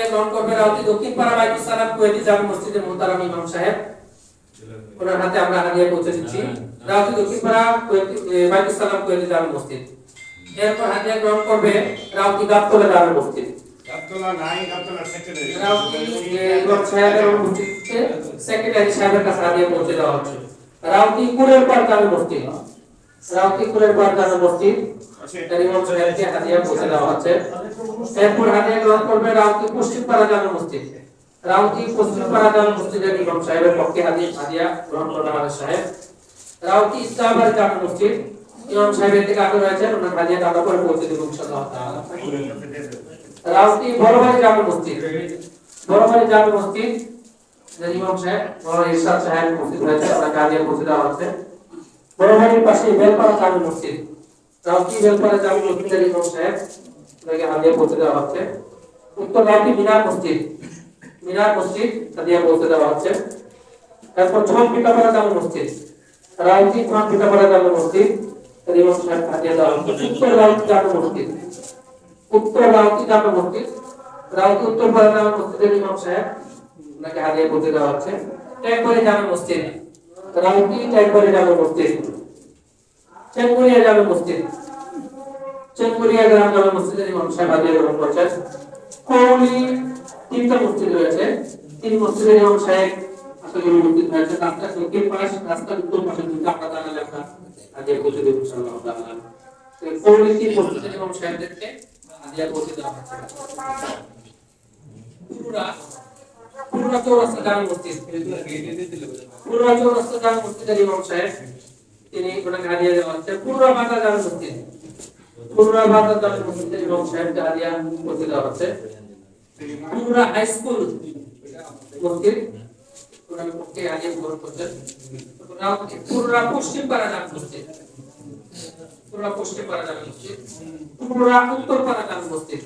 হাদিয়া গ্রহণ করবে রাউতি দক্ষিণ পাড়া বাইতুল সালাম কুয়েতি জামে মসজিদের মুহতারাম ইমাম সাহেব, ওনার হাতে আমরা হাদিয়া পৌঁছে দিচ্ছি। রাউতি দক্ষিণ পাড়া কুয়েতি বাইতুল সালাম কুয়েতি জামে মসজিদ। এরপর হাদিয়া গ্রহণ করবে রাউতি গাবতলা জামে মসজিদ। গাবতলা নাই, গাবতলা সেক্রেটারি রাউতি ইমাম সাহেবের মসজিদে সেক্রেটারি সাহেবের কাছে হাদিয়া পৌঁছে দেওয়া হচ্ছে। রাউতি কুরের পাড় জামে মসজিদ, রাউতি কুরের পাড় জামে মসজিদ ইমাম সাহেবকে হাদিয়া পৌঁছে দেওয়া হচ্ছে। এরপর হাদিয়া গ্রহণ করবে রাউতি পশ্চিম পাড়া জামে মসজিদ। রাউতি পশ্চিম পাড়া জামে মসজিদের ইমাম সাহেবের পক্ষে হাদিয়া গ্রহণ করবে আমাদের সাহেব। রাউতি ইসলামাবাদ জামে মসজিদ, ইমাম সাহেবের থেকে আগে রয়েছে, ওনার হাদিয়া টাকা করে পৌঁছে দেব ইনশাআল্লাহ তাআলা। রাউতি বড়বাড়ি জামে মসজিদ, বড়বাড়ি জামে মসজিদ ইমাম সাহেব মাওলানা ইরশাদ সাহেব মসজিদ রয়েছে, ওনাকে হাদিয়া পৌঁছে দেওয়া হচ্ছে। বড়বাড়ির পাশে বেলপাড়া জামে মসজিদ, রাউতি বেলপাড়া জামে মসজিদের ইমাম সাহেব, ওনাকে হাদিয়া পৌঁছে দেওয়া হচ্ছে। উত্তর রাউতি মিনার মসজিদ, মিনার মসজিদ হাদিয়া পৌঁছে দেওয়া হচ্ছে। তারপর ঝন পিঠাপাড়া জামে মসজিদ, রাউতি ঝন পিঠাপাড়া জামে মসজিদ ইমাম সাহেব হাদিয়া দেওয়া হচ্ছে। উত্তর রাউতি জামে মসজিদ, উত্তর রাউতি জামে মসজিদ, রাউতি উত্তর পাড়া জামে মসজিদের ইমাম সাহেব, ওনাকে হাদিয়া পৌঁছে দেওয়া হচ্ছে। ট্যাগবাড়ি জামে মসজিদ, রাউতি ট্যাগবাড়ি জামে মসজিদ, চেঙ্গুরিয়া জামে মসজিদ, চেঙ্গুরিয়া গ্রাম জামে মসজিদের ইমাম সাহেব হাদিয়া গ্রহণ করছেন। কৌলি তিনটা মসজিদ রয়েছে, তিন মসজিদের ইমাম সাহেব আসলে মসজিদ রয়েছে। রাস্তার দক্ষিণ পাশ, রাস্তার উত্তর পাশে দুটো আমরা জানা লেখা হাদিয়া পৌঁছে দেব ইনশাআল্লাহ তাআলা। তো কৌলি তিন মসজিদের ইমাম সাহেবদেরকে হাদিয়া পৌঁছে দেওয়া হচ্ছে। পুরুরা চৌরাস্তা জামে মসজিদ, পুরুরা চৌরাস্তা জামে মসজিদের ইমাম সাহেব, তিনি ওনাকে হাদিয়া দেওয়া হচ্ছে। পুরুরা বাজার জামে মসজিদ, পুরুরা বাজার জামে মসজিদের ইমাম সাহেবকে হাদিয়া পৌঁছে দেওয়া হচ্ছে। পুরুরা হাই স্কুল মসজিদ, ওনাকে পক্ষে হাদিয়া গ্রহণ করছেন। পুরুরা পশ্চিম পাড়া জামে মসজিদ, পুরুরা পশ্চিম পাড়া জামে মসজিদ, পুরুরা উত্তর পাড়া জামে মসজিদ,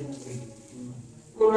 পুরুরা